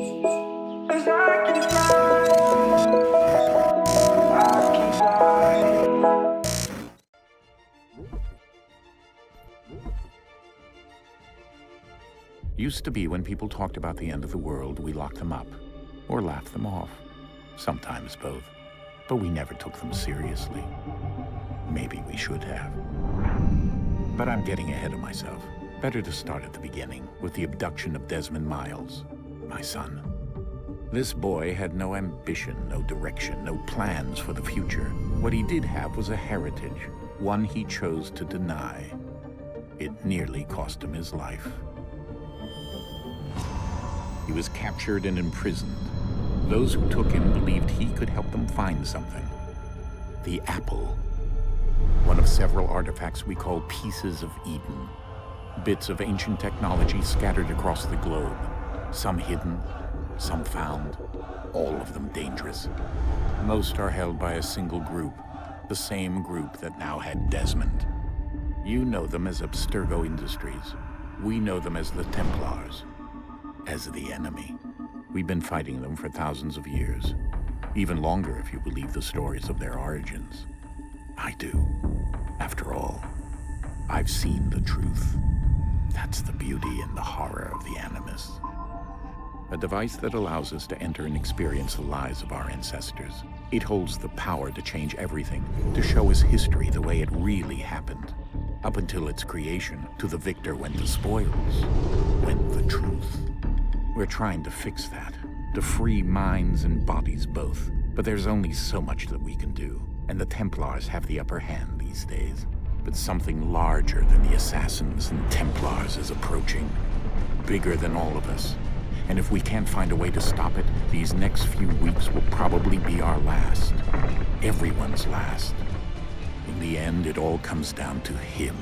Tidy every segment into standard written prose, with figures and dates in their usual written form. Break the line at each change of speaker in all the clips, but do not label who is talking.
As I keep flying, I keep flying.
Used to be when people talked about the end of the world, we locked them up or laughed them off. Sometimes both. But we never took them seriously. Maybe we should have. But I'm getting ahead of myself. Better to start at the beginning, with the abduction of Desmond Miles, my son. This boy had no ambition, no direction, no plans for the future. What he did have was a heritage, one he chose to deny. It nearly cost him his life. He was captured and imprisoned. Those who took him believed he could help them find something. The apple. One of several artifacts we call Pieces of Eden. Bits of ancient technology scattered across the globe. Some hidden, some found, all of them dangerous. Most are held by a single group, the same group that now had Desmond. You know them as Abstergo Industries. We know them as the Templars, as the enemy. We've been fighting them for thousands of years, even longer if you believe the stories of their origins. I do. After all, I've seen the truth. That's the beauty and the horror of the Animus. A device that allows us to enter and experience the lives of our ancestors. It holds the power to change everything, to show us history the way it really happened. Up until its creation, to the victor went the spoils, went the truth. We're trying to fix that, to free minds and bodies both. But there's only so much that we can do, and the Templars have the upper hand these days. But something larger than the Assassins and Templars is approaching, bigger than all of us. And if we can't find a way to stop it, these next few weeks will probably be our last. Everyone's last. In the end, it all comes down to him.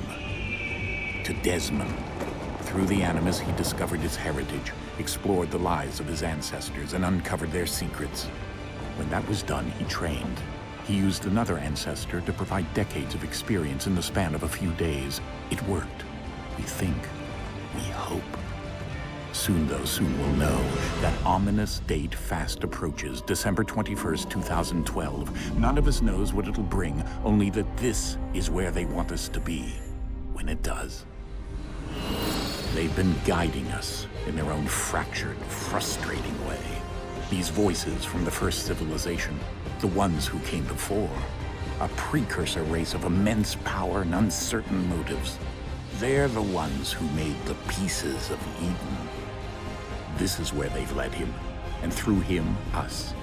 To Desmond. Through the Animus, he discovered his heritage, explored the lives of his ancestors, and uncovered their secrets. When that was done, he trained. He used another ancestor to provide decades of experience in the span of a few days. It worked. We think. We hope. Soon, though, soon we'll know. That ominous date fast approaches, December 21st, 2012. None of us knows what it'll bring, only that this is where they want us to be, when it does. They've been guiding us in their own fractured, frustrating way. These voices from the first civilization, the ones who came before, a precursor race of immense power and uncertain motives. They're the ones who made the Pieces of Eden. This is where they've led him, and through him, us.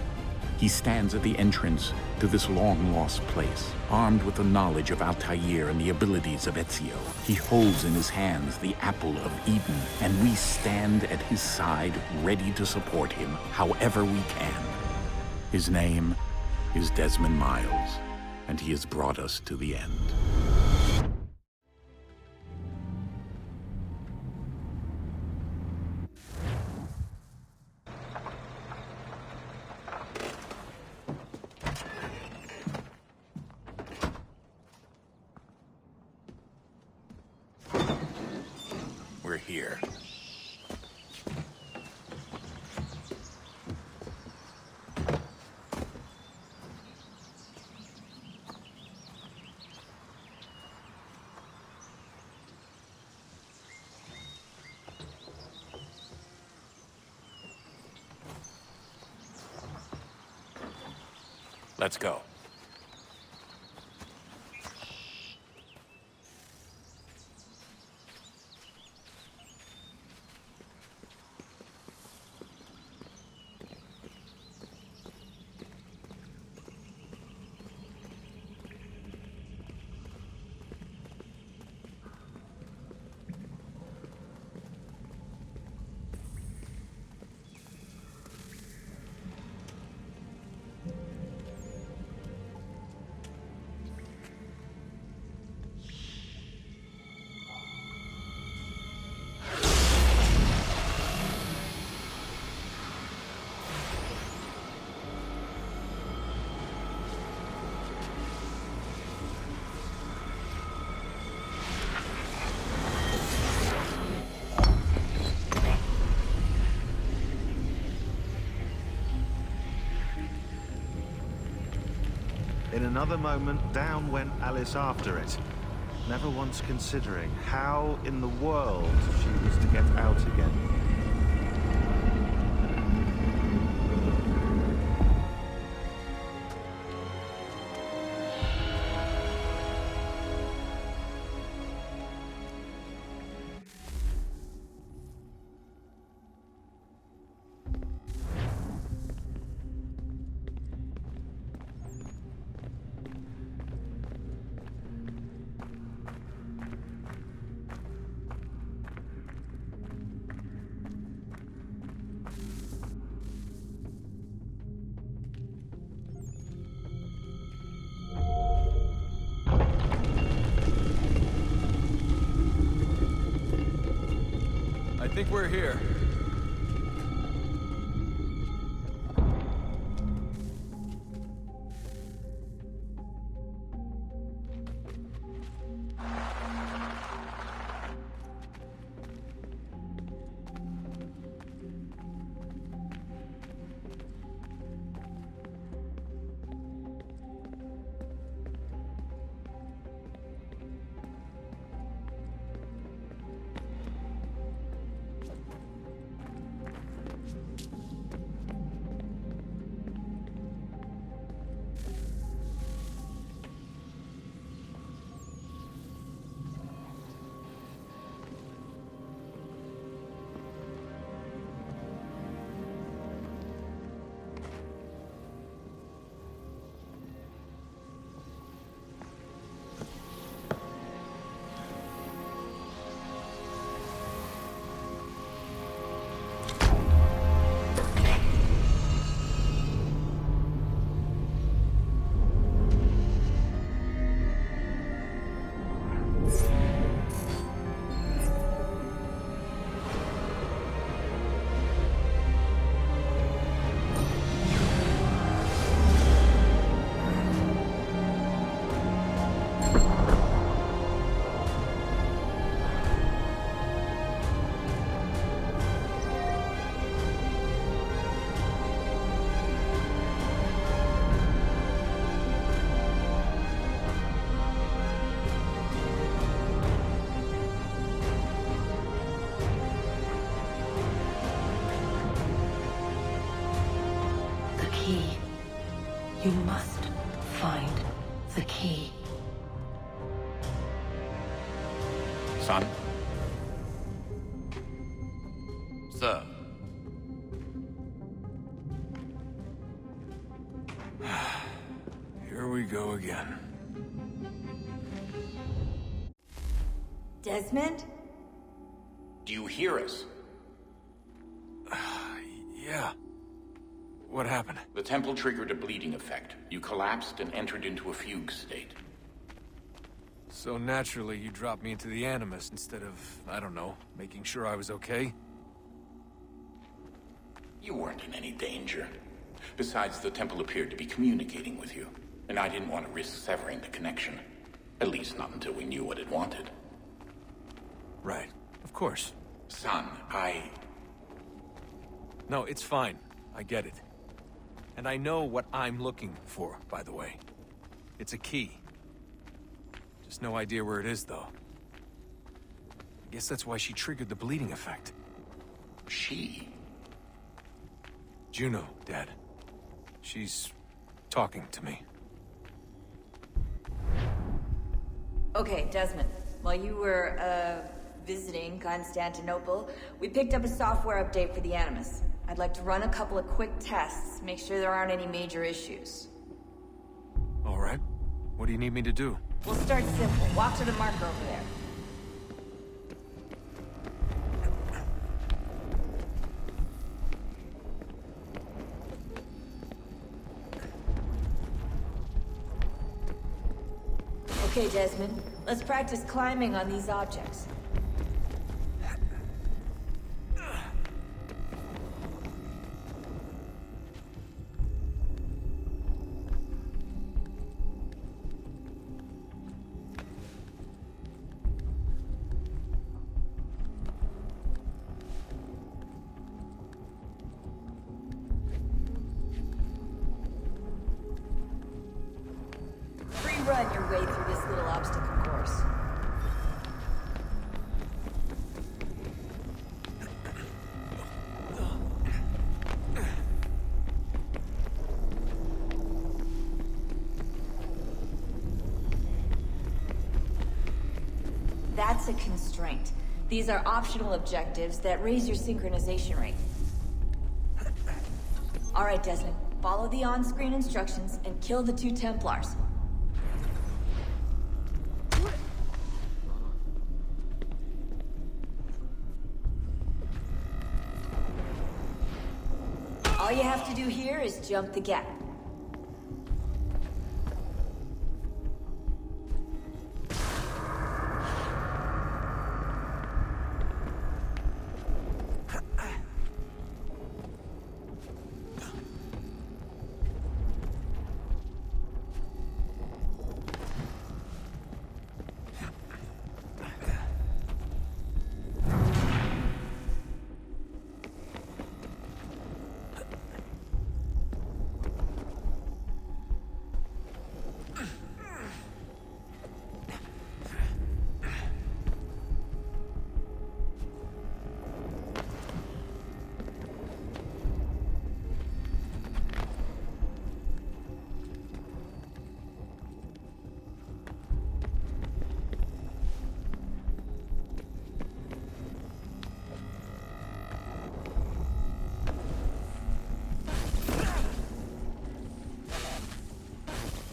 He stands at the entrance to this long-lost place, armed with the knowledge of Altair and the abilities of Ezio. He holds in his hands the Apple of Eden, and we stand at his side, ready to support him however we can. His name is Desmond Miles, and he has brought us to the end. We're here. Let's go.
In another moment, down went Alice after it, never once considering how in the world she was to get out again.
I think we're here.
The key. You must find the key.
Son?
Sir. Here we go again.
Desmond?
Do you hear us?
Yeah. What happened?
The temple triggered a bleeding effect. You collapsed and entered into a fugue state.
So naturally, you dropped me into the Animus instead of, I don't know, making sure I was okay?
You weren't in any danger. Besides, the temple appeared to be communicating with you, and I didn't want to risk severing the connection. At least not until we knew what it wanted.
Right. Of course.
Son,
No, it's fine. I get it. And I know what I'm looking for, by the way. It's a key. Just no idea where it is, though. I guess that's why she triggered the bleeding effect.
She?
Juno, Dad. She's talking to me.
Okay, Desmond. While you were, visiting Constantinople, we picked up a software update for the Animus. I'd like to run a couple of quick tests, make sure there aren't any major issues.
All right. What do you need me to do?
We'll start simple. Walk to the marker over there. Okay, Desmond. Let's practice climbing on these objects. run your way through this little obstacle course. That's a constraint. These are optional objectives that raise your synchronization rate. Alright, Desmond. Follow the on-screen instructions and kill the 2 Templars. All you have to do here is jump the gap.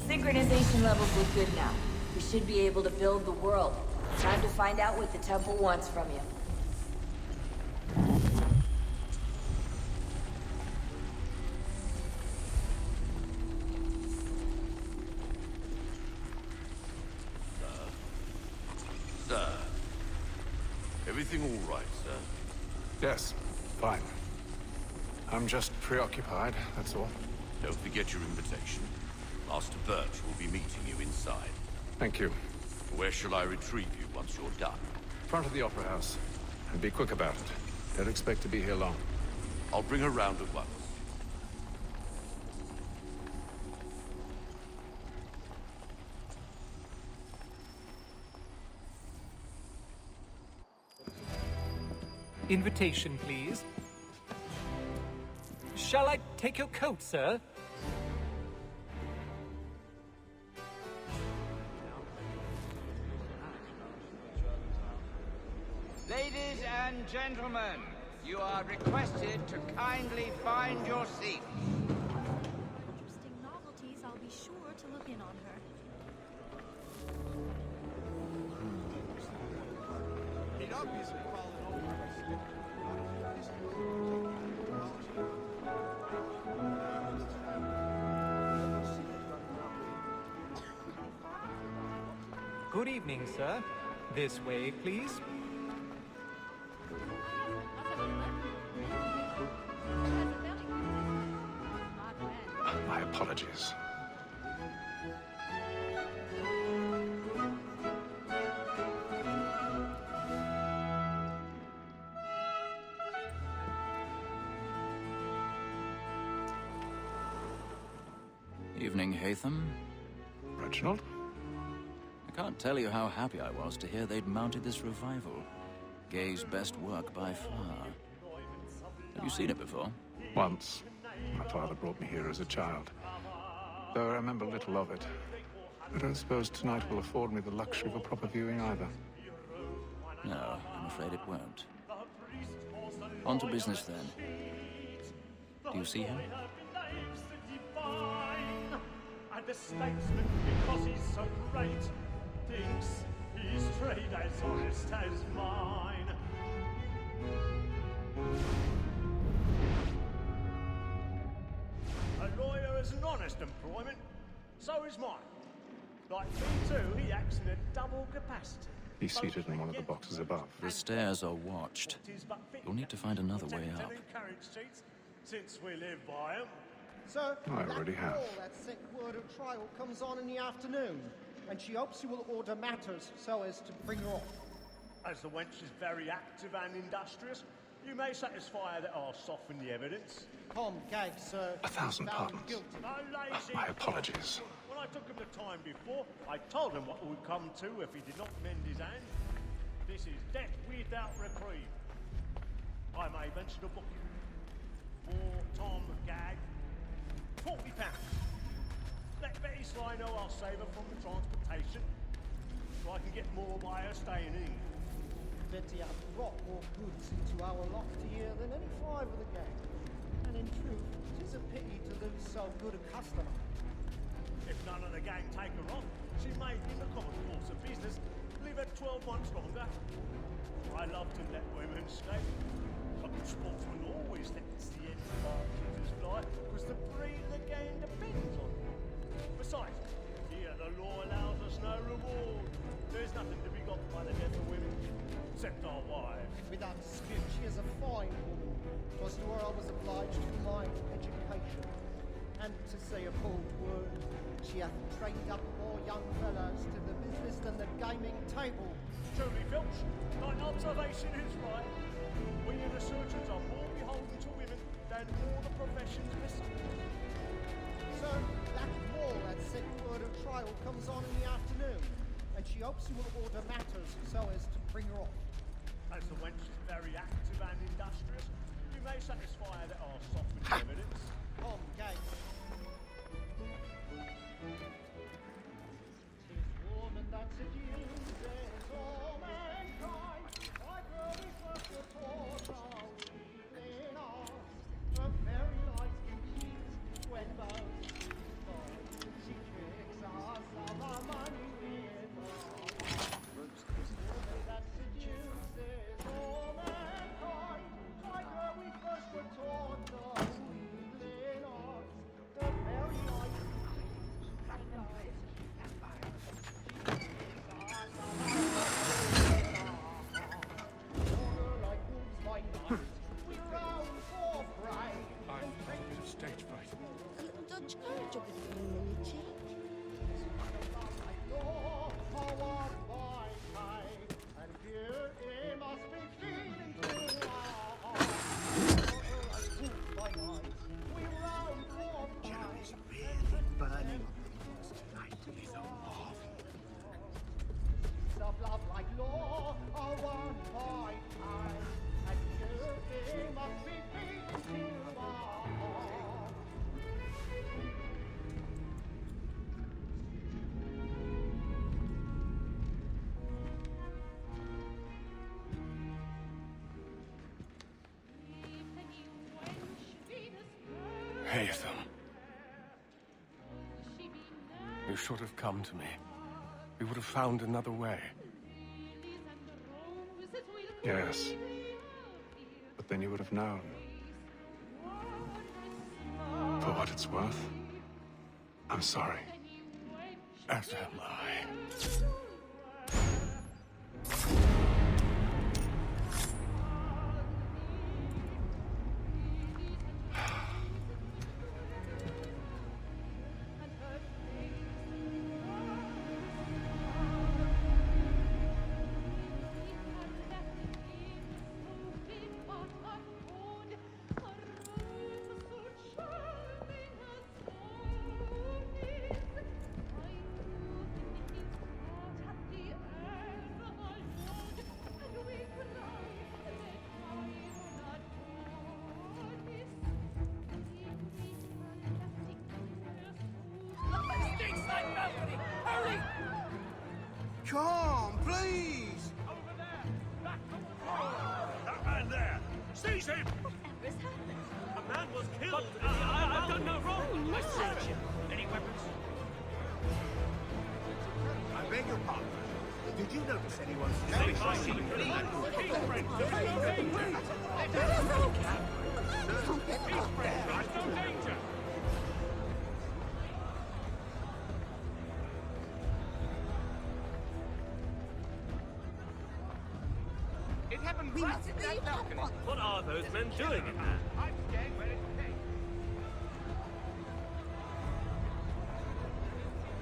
Synchronization levels look good now. We should be able to build the world. Time to find out what the temple wants from you.
Sir. Everything all right, sir?
Yes, fine. I'm just preoccupied, that's all.
Don't forget your invitation. Master Birch will be meeting you inside.
Thank you.
Where shall I retrieve you once you're done?
Front of the Opera House. And be quick about it. Don't expect to be here long.
I'll bring her round at once.
Invitation, please. Shall I take your coat, sir?
Ladies and gentlemen, you are requested to kindly find your seat.
Interesting novelties, I'll be sure to look in on her.
Good evening, sir. This way, please.
My apologies.
Evening, Hatham.
Reginald?
I can't tell you how happy I was to hear they'd mounted this revival. Gay's best work by far. Have you seen it before?
Once. My father brought me here as a child. Though I remember little of it. I don't suppose tonight will afford me the luxury of a proper viewing either.
No, I'm afraid it won't. On to business then. Do you see him?
And the statesman, because he's so great, thinks his trade as honest as mine. A lawyer is an honest employment, so is mine. Like me too, he acts in a double capacity.
He's seated in one of the boxes above.
The stairs are watched. You'll need to find another way up.
Since we live by 'em.
Sir,
I already have.
That sick word of trial comes on in the afternoon, and she hopes you will order matters so as to bring her off.
As the wench is very active and industrious, you may satisfy her that I'll soften the evidence.
Calm gag, sir.
1,000 pardons.
A lazy
My apologies.
When I took him the time before, I told him what it would come to if he did not mend his hand. This is death without reprieve. I may venture to book him. For Tom Gag, £40. Let Betty Sly know I'll save her from the transportation, so I can get more by her staying in.
Betty hath brought more goods into our loft here than any five of the gang. And in truth, 'tis a pity to lose so good a customer.
If none of the gang take her on, she may, in the common course of business, live her 12 months longer. I love to let women escape. A good sportsman always lets the end partridges fly, because the breed of the game depends on it. Besides, here the law allows us no reward. There's nothing to be got by the death of women, except our wives.
Without dispute, she is a fine woman. 'Twas to her I was obliged to my education. And to say a bold word, she hath trained up more young fellows to the business than the gaming table.
Truly, Filch, thine observation is right. We in the surgeons are more beholden to women than all the professions besides.
Sir, that Wall had said word of trial comes on in the afternoon, and she hopes you will order matters so as to bring her off.
As the wench is very active and industrious, you may satisfy her that I'll soften the evidence.
On, gang. Tis woman that seduces all mankind. My girl is what your thoughts are wheeling on. A very nice cheeks when both she tricks us of our money with her. Woman that seduces all mankind. My girl, we first were taught the wheeling on. The very nice
Stage fright.
A little Dutch courage over the humility.
And here it must be feeling to our hearts. We round for
Jeremy's really burning tonight with a marvel.
Of love like law, are one by time. And here it must be feeling to our hearts.
Haytham. You should have come to me. We would have found another way.
Yes. But then you would have known. For what it's worth, I'm sorry.
As am I.
Come, please!
That man there! Seize him!
Whatever's happened?
A man was killed! I've done no wrong! I search him! Any weapons?
I beg your pardon. Did you notice anyone suspicious?
It happened
We
right
must
in that
leave
balcony.
What are those men doing in there?
I'm staying where it's safe.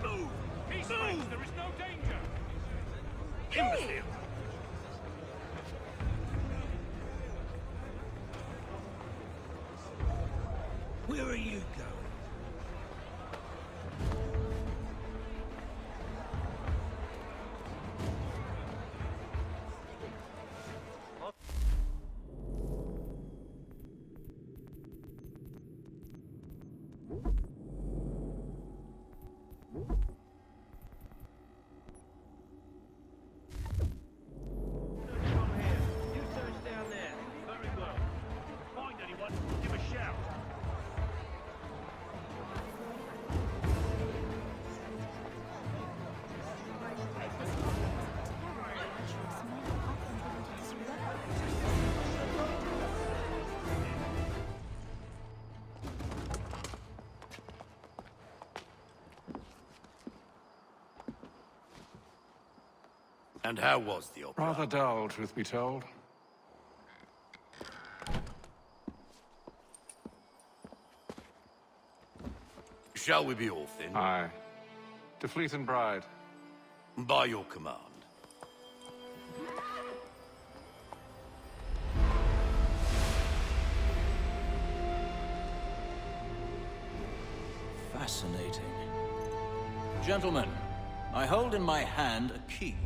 Move!
Peace,
friends,
there is no danger.
Imbecile!
Where are you going?
You search down there. Very well. Find anyone, give a shout.
And how was the opera?
Rather dull, truth be told.
Shall we be off then?
Aye. To Fleet and Bride.
By your command.
Fascinating. Gentlemen, I hold in my hand a key.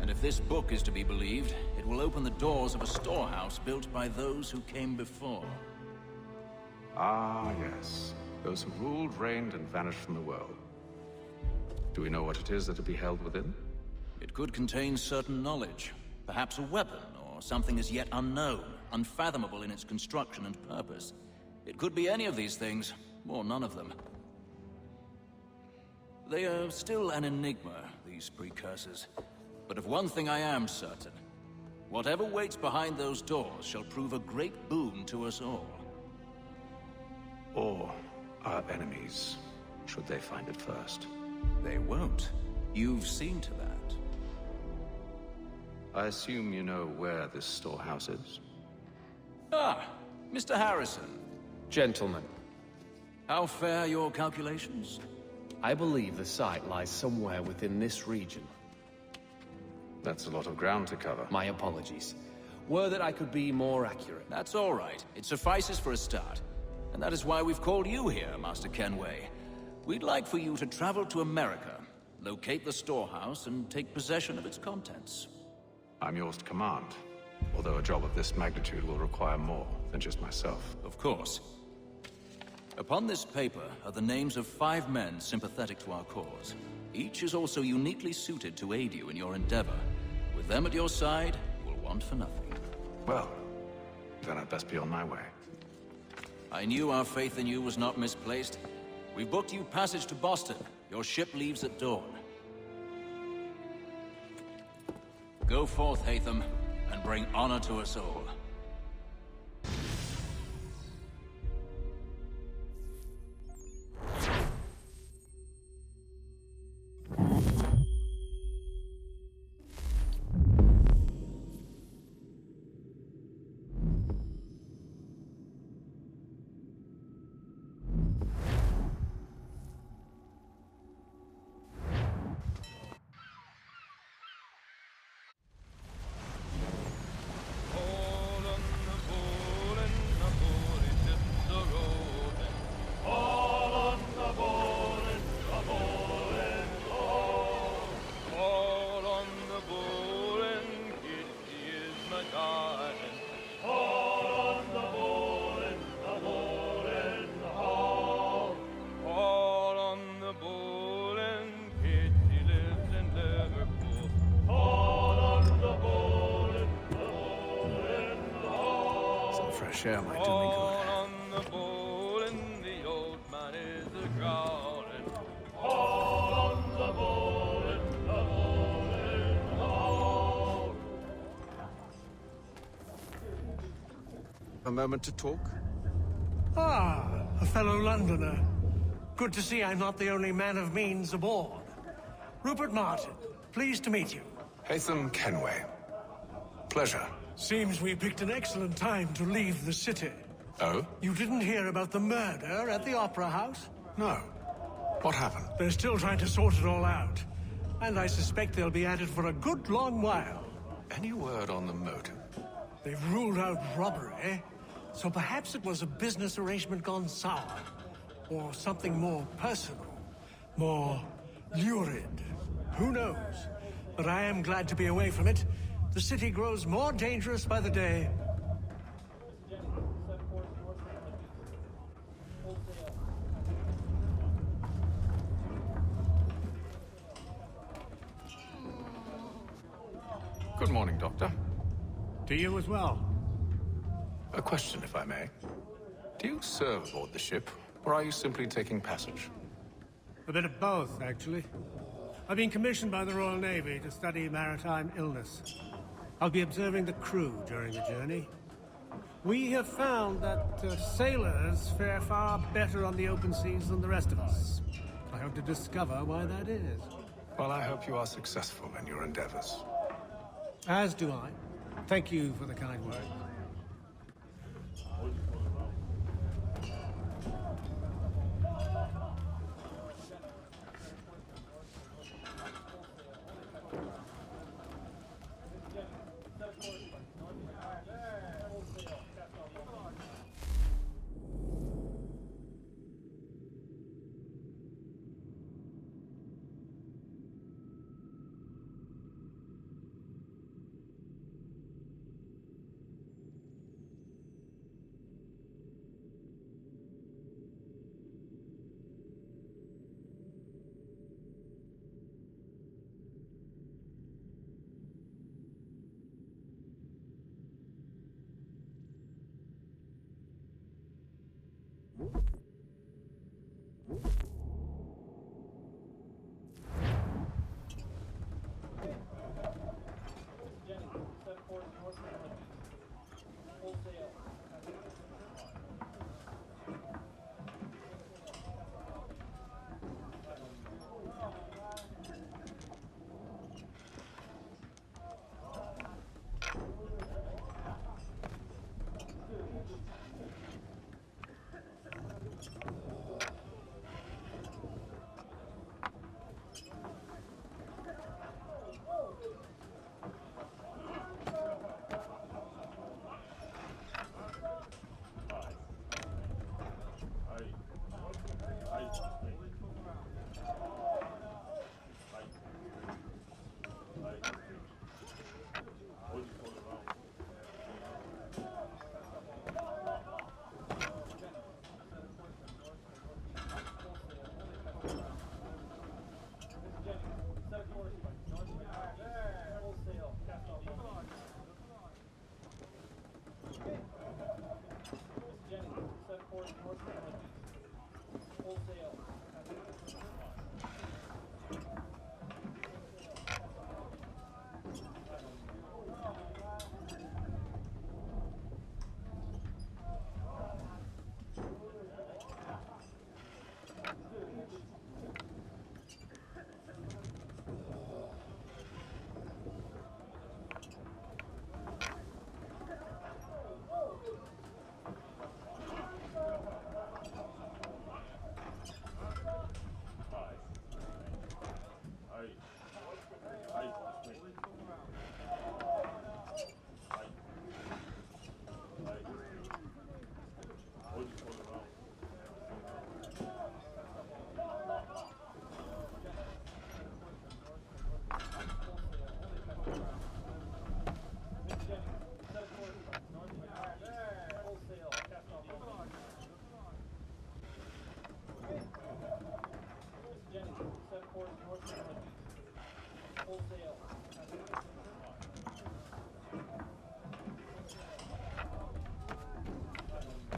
And if this book is to be believed, it will open the doors of a storehouse built by those who came before.
Ah, yes. Those who ruled, reigned, and vanished from the world. Do we know what it is that will be held within?
It could contain certain knowledge. Perhaps a weapon, or something as yet unknown, unfathomable in its construction and purpose. It could be any of these things, or none of them. They are still an enigma, these precursors. But of one thing I am certain. Whatever waits behind those doors shall prove a great boon to us all.
Or our enemies, should they find it first.
They won't. You've seen to that.
I assume you know where this storehouse is?
Ah, Mr. Harrison.
Gentlemen,
How fare your calculations?
I believe the site lies somewhere within this region.
That's a lot of ground to cover.
My apologies. Were that I could be more accurate.
That's all right. It suffices for a start. And that is why we've called you here, Master Kenway. We'd like for you to travel to America, locate the storehouse, and take possession of its contents.
I'm yours to command, although a job of this magnitude will require more than just myself.
Of course. Upon this paper are the names of 5 men sympathetic to our cause. Each is also uniquely suited to aid you in your endeavor. With them at your side, you will want for nothing.
Well, then I'd best be on my way.
I knew our faith in you was not misplaced. We've booked you passage to Boston. Your ship leaves at dawn. Go forth, Hatham, and bring honor to us all.
Share might do me good.
On the bowl and the old man is a-growling. All on the bowl and the bowl and all.
A moment to talk?
Ah, a fellow Londoner. Good to see I'm not the only man of means aboard. Rupert Martin, pleased to meet you.
Hatham Kenway. Pleasure.
Seems we picked an excellent time to leave the city.
Oh?
You didn't hear about the murder at the Opera House?
No. What happened?
They're still trying to sort it all out. And I suspect they'll be at it for a good long while.
Any word on the motive?
They've ruled out robbery, so perhaps it was a business arrangement gone sour. Or something more personal, more lurid. Who knows? But I am glad to be away from it. The city grows more dangerous by the day.
Good morning, Doctor.
To you as well.
A question, if I may. Do you serve aboard the ship, or are you simply taking passage?
A bit of both, actually. I've been commissioned by the Royal Navy to study maritime illness. I'll be observing the crew during the journey. We have found that sailors fare far better on the open seas than the rest of us. I hope to discover why that is.
Well, I hope you are successful in your endeavors.
As do I. Thank you for the kind words.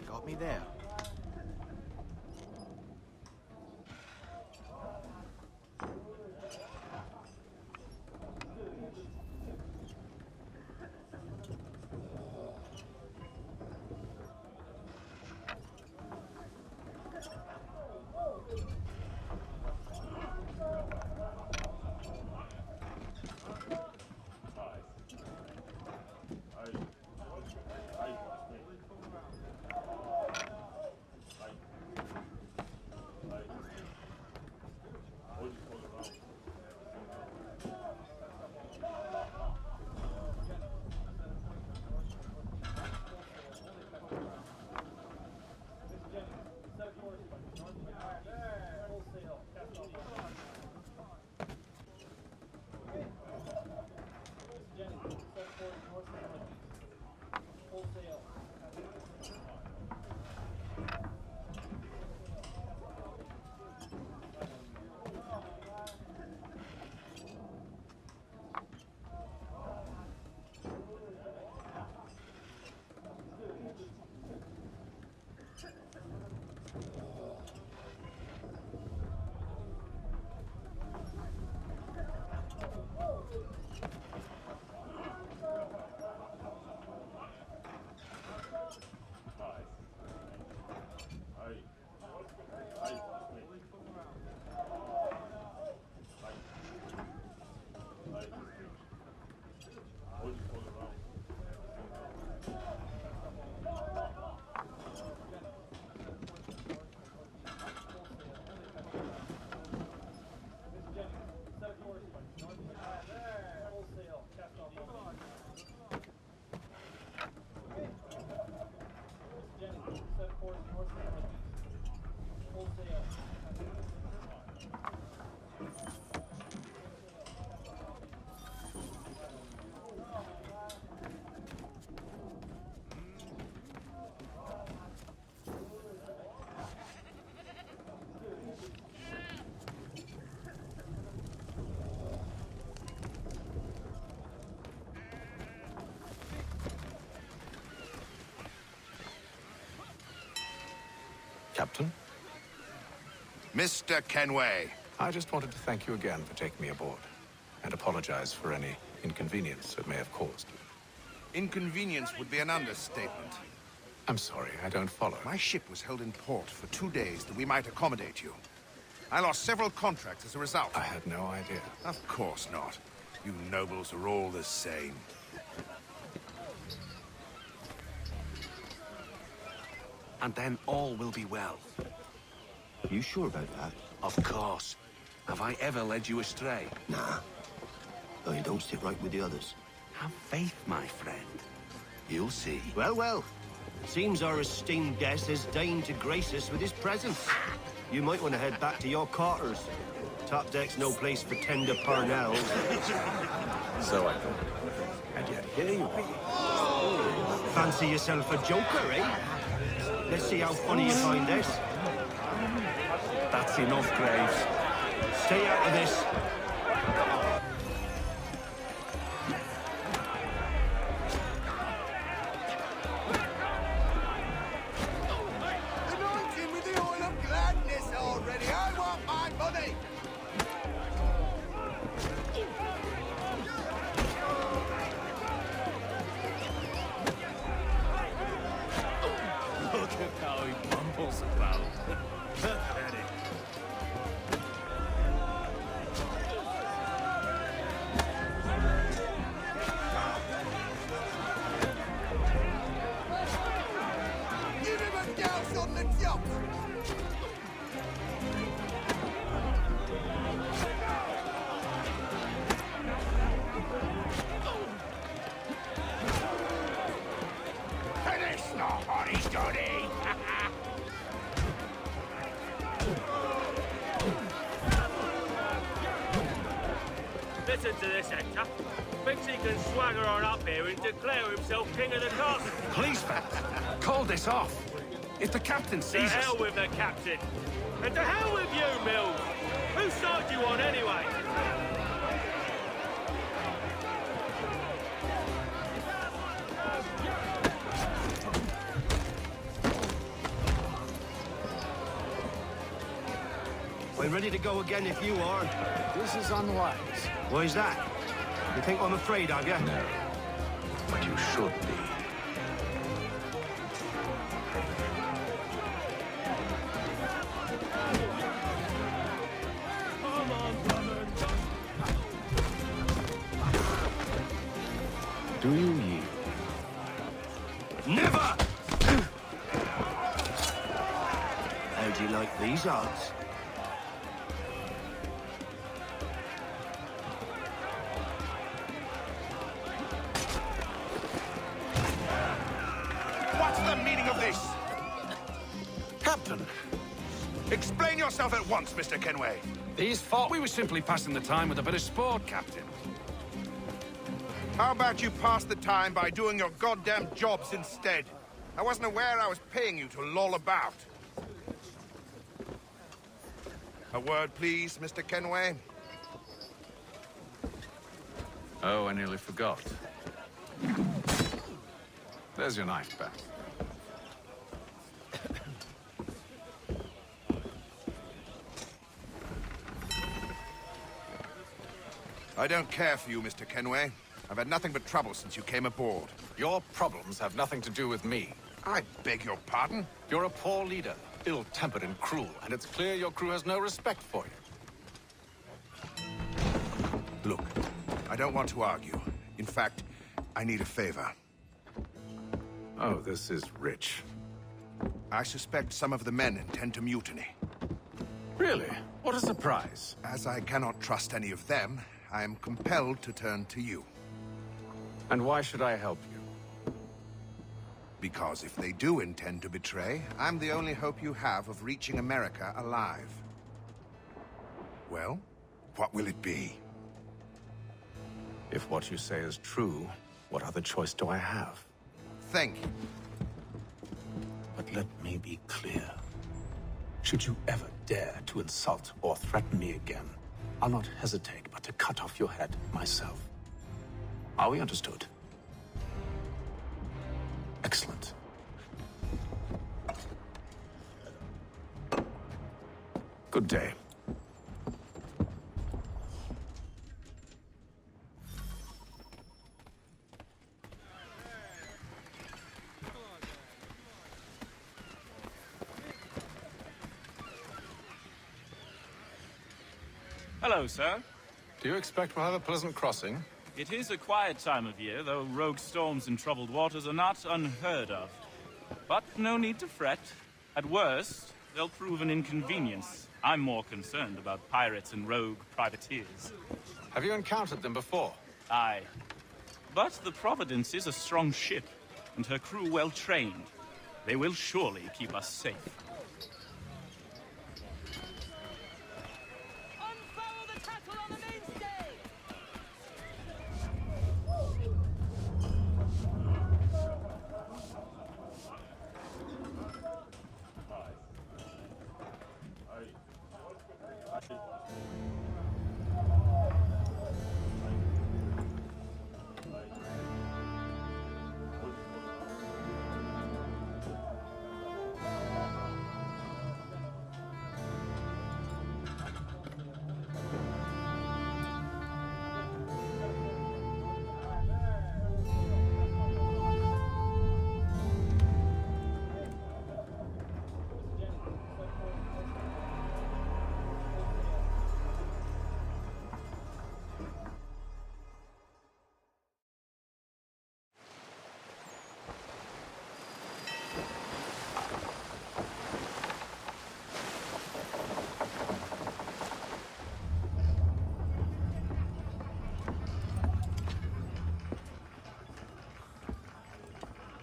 Got me there.
Captain?
Mr. Kenway.
I just wanted to thank you again for taking me aboard, and apologize for any inconvenience it may have caused.
Inconvenience would be an understatement.
I'm sorry, I don't follow.
My ship was held in port for 2 days that we might accommodate you. I lost several contracts as a result.
I had no idea.
Of course not. You nobles are all the same.
And then all will be well.
You sure about that?
Of course. Have I ever led you astray?
Nah. Though you don't sit right with the others.
Have faith, my friend. You'll see.
Well, well. Seems our esteemed guest has deigned to grace us with his presence. You might want to head back to your quarters. Top deck's no place for tender Parnells.
So I thought. And yet here you be.
Fancy yourself a joker, eh? Let's see how funny you find this.
That's enough, Graves.
Stay out of this.
Anointing with the oil of gladness already. I want my money.
Look at how he mumbles about. Pathetic.
Give him a douse on the jump. Finish the hotty-toddy.
Listen to this, Hector. Thinks he can swagger on up here and declare himself king of the castle.
Please, Pat. Call this off. If the captain
To
sees us...
hell with the captain. And to hell with you, Mills. Whose side you on, anyway?
We're ready to go again if you are.
This is unwise.
Why's that? You think I'm afraid of you?
No. But you should be.
Come on, brother.
Do you yield?
Never! How do you like these odds?
What's the meaning of this?
Captain,
Explain yourself at once, Mr. Kenway.
these thought we were simply passing the time with a bit of sport, Captain.
How about you pass the time by doing your goddamn jobs instead? I wasn't aware I was paying you to loll about. A word, please, Mr. Kenway.
Oh, I nearly forgot. There's your knife back.
I don't care for you, Mr. Kenway. I've had nothing but trouble since you came aboard.
Your problems have nothing to do with me.
I beg your pardon?
You're a poor leader, ill-tempered and cruel, and it's clear your crew has no respect for you.
Look, I don't want to argue. In fact, I need a favor.
Oh, this is rich.
I suspect some of the men intend to mutiny.
Really? What a surprise.
As I cannot trust any of them, I am compelled to turn to you.
And why should I help you?
Because if they do intend to betray, I'm the only hope you have of reaching America alive. Well, what will it be?
If what you say is true, what other choice do I have?
Thank you.
But let me be clear. Should you ever dare to insult or threaten me again, I'll not hesitate but to cut off your head myself. Are we understood? Excellent.
Good day.
Hello, sir.
Do you expect we'll have a pleasant crossing?
It is a quiet time of year, though rogue storms and troubled waters are not unheard of. But no need to fret. At worst, they'll prove an inconvenience. I'm more concerned about pirates and rogue privateers.
Have you encountered them before?
Aye. But the Providence is a strong ship, and her crew well trained. They will surely keep us safe.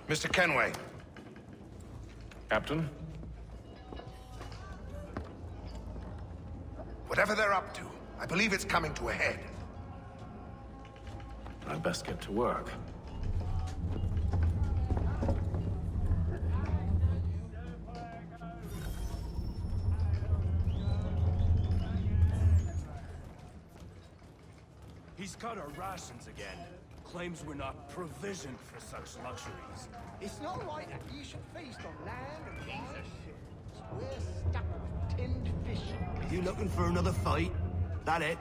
Mr. Kenway.
Captain?
Whatever they're up to, I believe it's coming to a head.
I'd best get to work.
He's cut our rations again. Claims we're not provisioned for such luxuries.
It's not right that you should feast on land and wine ships. We're stuck with tinned fish.
You looking for another fight? That it?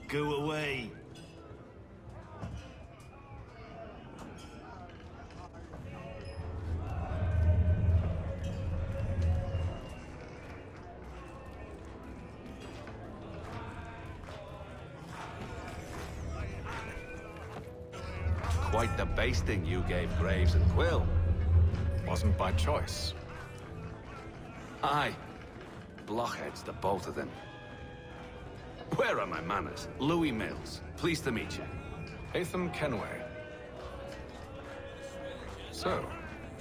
Go away.
Quite the basting you gave Graves and Quill.
Wasn't by choice.
Aye. Blockheads, the both of them. Where are my manners? Louis Mills. Pleased to meet you.
Haytham Kenway. So,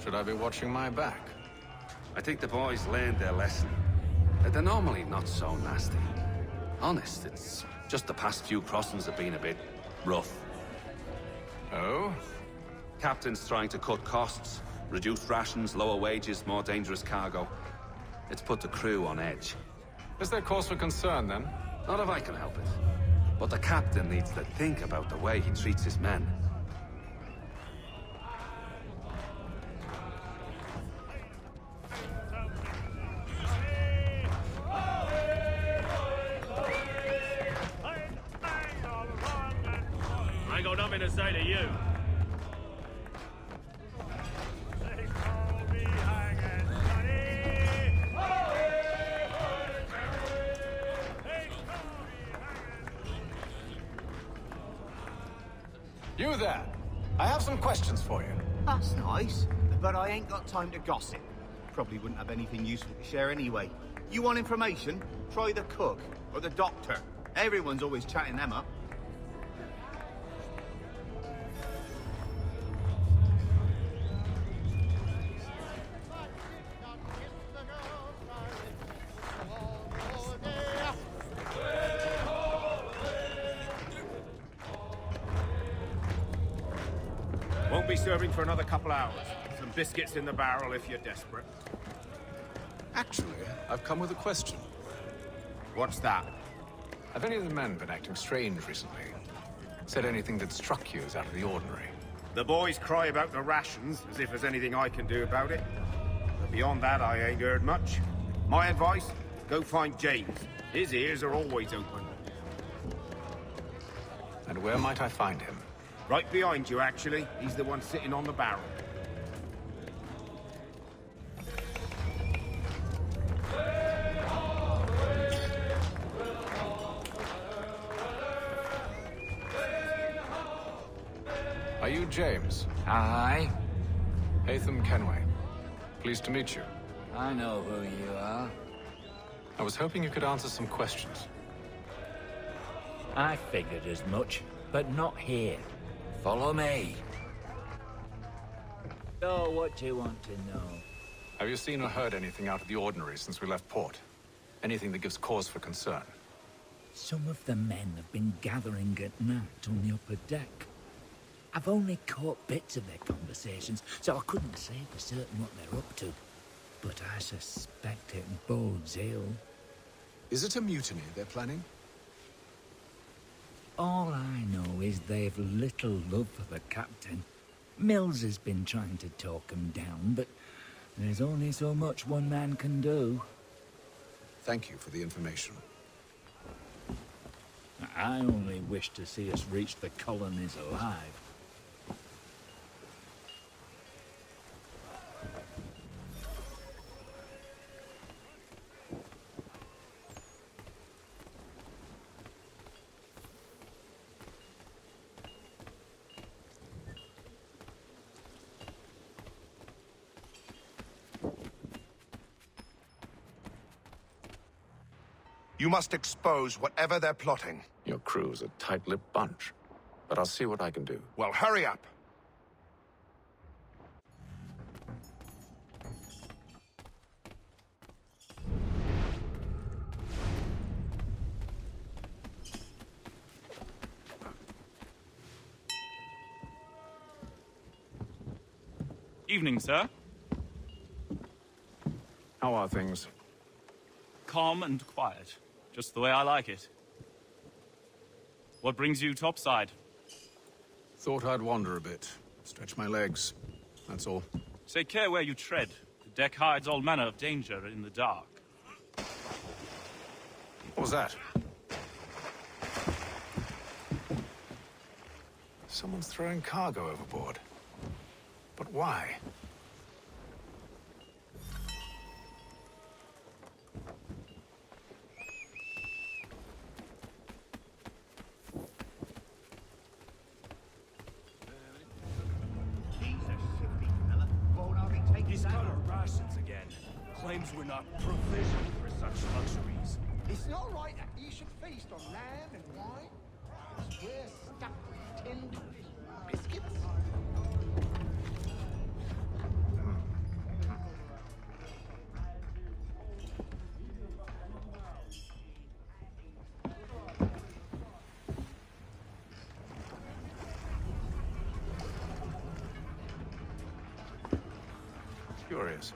should I be watching my back?
I think the boys learned their lesson. They're normally not so nasty. Honest, it's just the past few crossings have been a bit rough.
Oh?
Captain's trying to cut costs. Reduce rations, lower wages, more dangerous cargo. It's put the crew on edge.
Is there cause for concern, then?
Not if I can help it. But the captain needs to think about the way he treats his men.
I got nothing to say to you.
You there! I have some questions for you.
That's nice, but I ain't got time to gossip. Probably wouldn't have anything useful to share anyway. You want information? Try the cook or the doctor. Everyone's always chatting them up.
Won't be serving for another couple hours. Some biscuits in the barrel if you're desperate.
Actually, I've come with a question.
What's that?
Have any of the men been acting strange recently? Said anything that struck you as out of the ordinary?
The boys cry about the rations, as if there's anything I can do about it. But beyond that, I ain't heard much. My advice? Go find James. His ears are always open.
And where might I find him?
Right behind you, actually. He's the one sitting on the barrel.
Are you James?
Aye.
Haytham Kenway. Pleased to meet you.
I know who you are.
I was hoping you could answer some questions.
I figured as much, but not here. Follow me. So, what do you want to know?
Have you seen or heard anything out of the ordinary since we left port? Anything that gives cause for concern?
Some of the men have been gathering at night on the upper deck. I've only caught bits of their conversations, so I couldn't say for certain what they're up to. But I suspect it bodes ill.
Is it a mutiny they're planning?
All I know is they've little love for the captain. Mills has been trying to talk him down, but there's only so much one man can do.
Thank you for the information.
I only wish to see us reach the colonies alive.
You must expose whatever they're plotting.
Your crew's a tight-lipped bunch, but I'll see what I can do.
Well, hurry up!
Evening, sir.
How are things?
Calm and quiet. Just the way I like it. What brings you topside?
Thought I'd wander a bit. Stretch my legs. That's all.
Take care where you tread. The deck hides all manner of danger in the dark.
What was that? Someone's throwing cargo overboard. But why?
He's cut our rations again. Claims we're not provisioned for such luxuries.
It's not right that you should feast on lamb and wine. We're stuck with tinned biscuits.
Curious.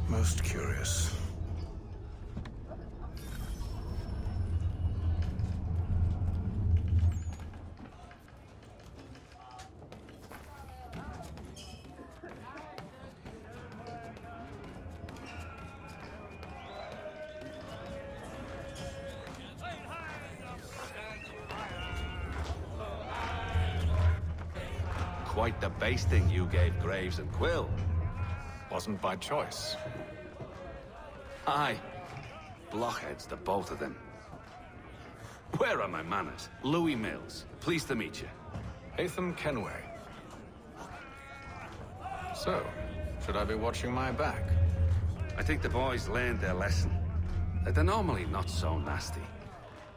Most curious.
Quite the basting you gave Graves and Quill.
Wasn't by choice.
Aye. Blockheads, the both of them. Where are my manners? Louis Mills. Pleased to meet you.
Haytham Kenway. So, should I be watching my back?
I think the boys learned their lesson. They're normally not so nasty.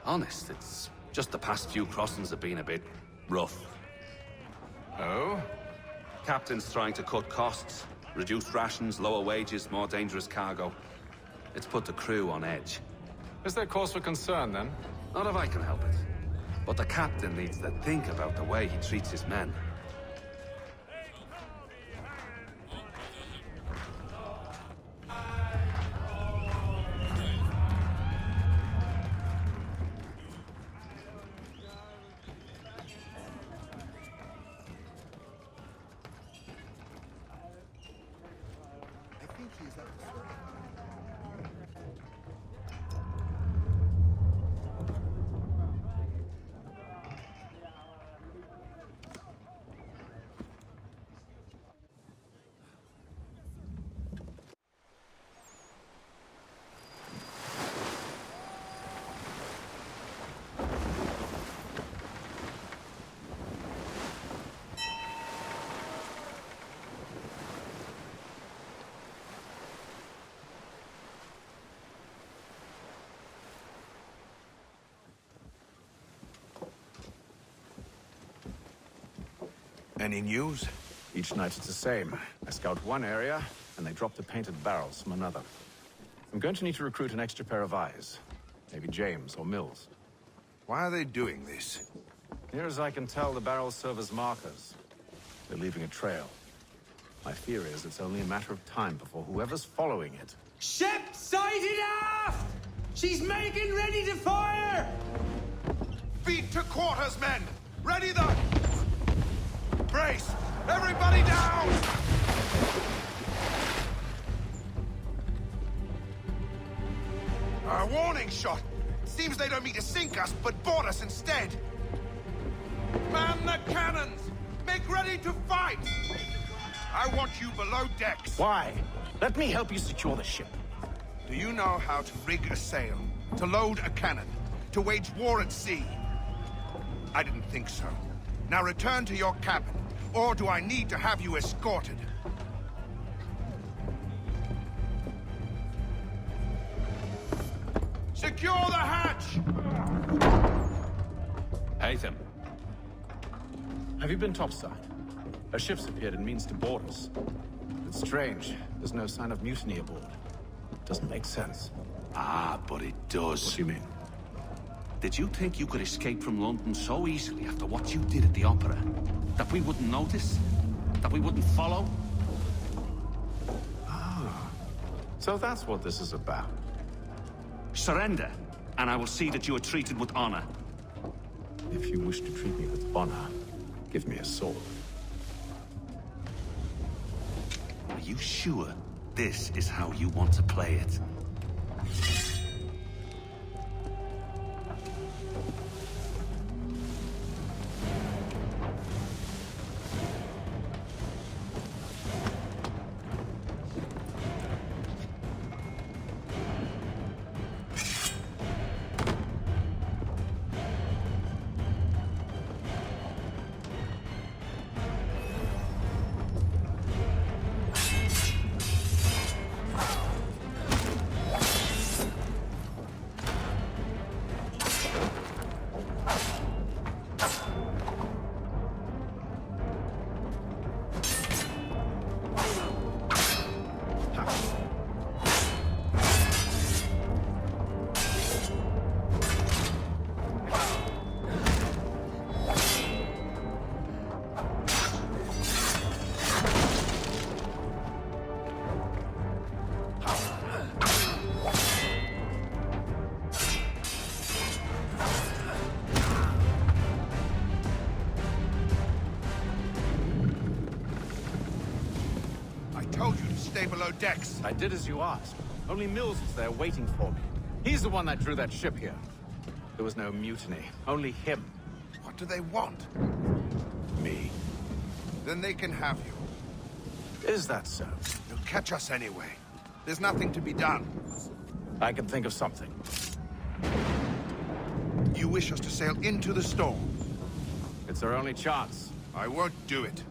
Honest, it's just the past few crossings have been a bit rough.
Oh?
Captain's trying to cut costs. Reduced rations, lower wages, more dangerous cargo. It's put the crew on edge.
Is there cause for concern, then?
Not if I can help it. But the captain needs to think about the way he treats his men.
Any news?
Each night it's the same. I scout one area, and they drop the painted barrels from another. I'm going to need to recruit an extra pair of eyes. Maybe James or Mills.
Why are they doing this?
Near as I can tell, the barrels serve as markers. They're leaving a trail. My fear is it's only a matter of time before whoever's following it...
Ship sighted aft! She's making ready to fire!
Beat to quarters, men! Ready the... Brace! Everybody down! A warning shot! Seems they don't mean to sink us, but board us instead! Man the cannons! Make ready to fight! I want you below decks.
Why? Let me help you secure the ship.
Do you know how to rig a sail? To load a cannon? To wage war at sea? I didn't think so. Now return to your cabin, or do I need to have you escorted? Secure the hatch!
Haytham. Have you been topside? A ship's appeared and means to board us. It's strange. There's no sign of mutiny aboard. Doesn't make sense.
Ah, but it does.
What do you mean?
Did you think you could escape from London so easily after what you did at the Opera? That we wouldn't notice? That we wouldn't follow?
Ah. So that's what this is about.
Surrender, and I will see that you are treated with honor.
If you wish to treat me with honor, give me a sword.
Are you sure this is how you want to play it?
Below decks.
I did as you asked. Only Mills was there waiting for me. He's the one that drew that ship here. There was no mutiny. Only him.
What do they want?
Me.
Then they can have you.
Is that so?
You'll catch us anyway. There's nothing to be done.
I can think of something.
You wish us to sail into the storm?
It's our only chance.
I won't do it.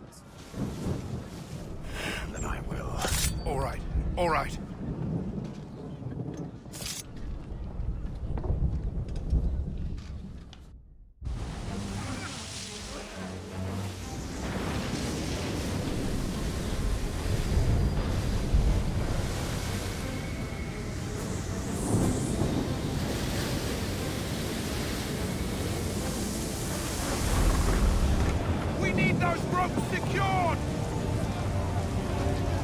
Then I will.
All right. All right. We need those ropes secured!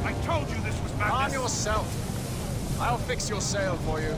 I told you this was madness!
Arm yourself. I'll fix your sail for you.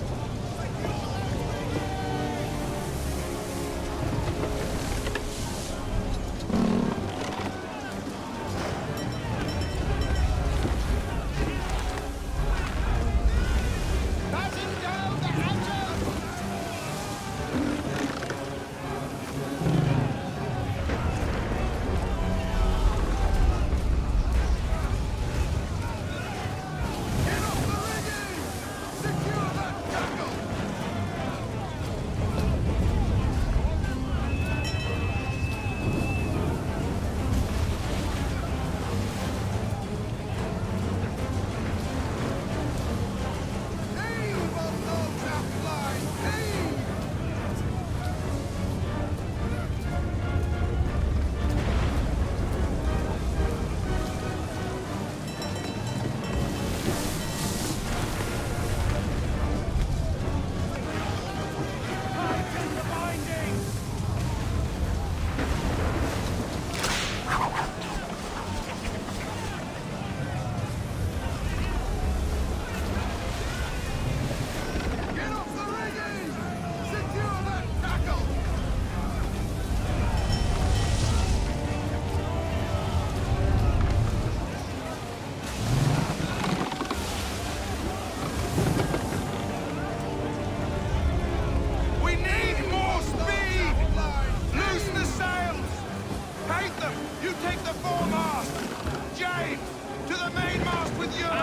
with you!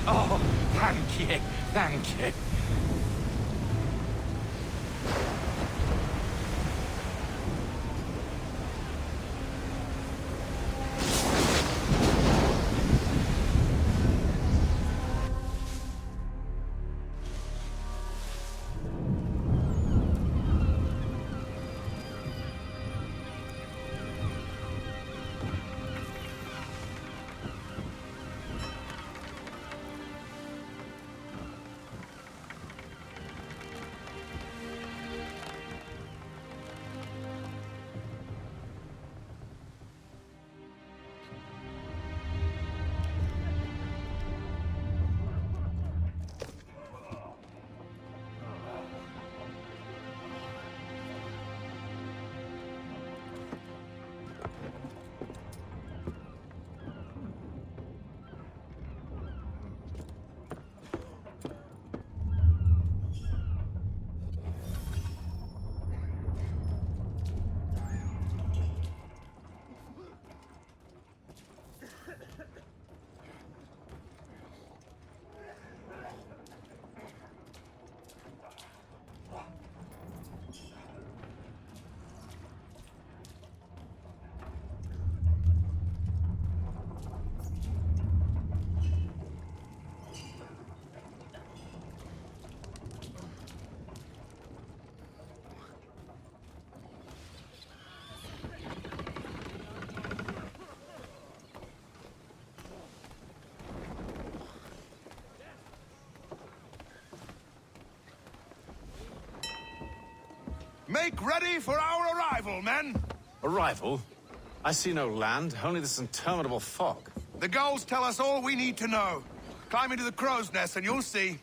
Oh, thank you, thank you.
Make ready for our arrival, men!
Arrival? I see no land, only this interminable fog.
The gulls tell us all we need to know. Climb into the crow's nest and you'll see.